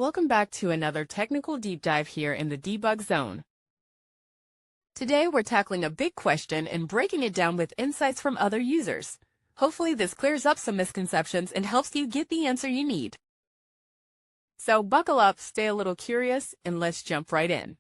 Welcome back to another technical deep dive here in the debug zone. Today we're tackling a big question and breaking it down with insights from other users. Hopefully this clears up some misconceptions and helps you get the answer you need. So buckle up, stay a little curious, and let's jump right in.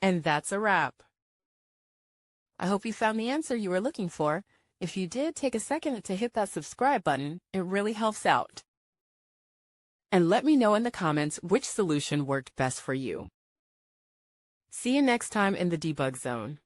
And that's a wrap. I hope you found the answer you were looking for. If you did, take a second to hit that subscribe button. It really helps out. And let me know in the comments which solution worked best for you. See you next time in the debug zone.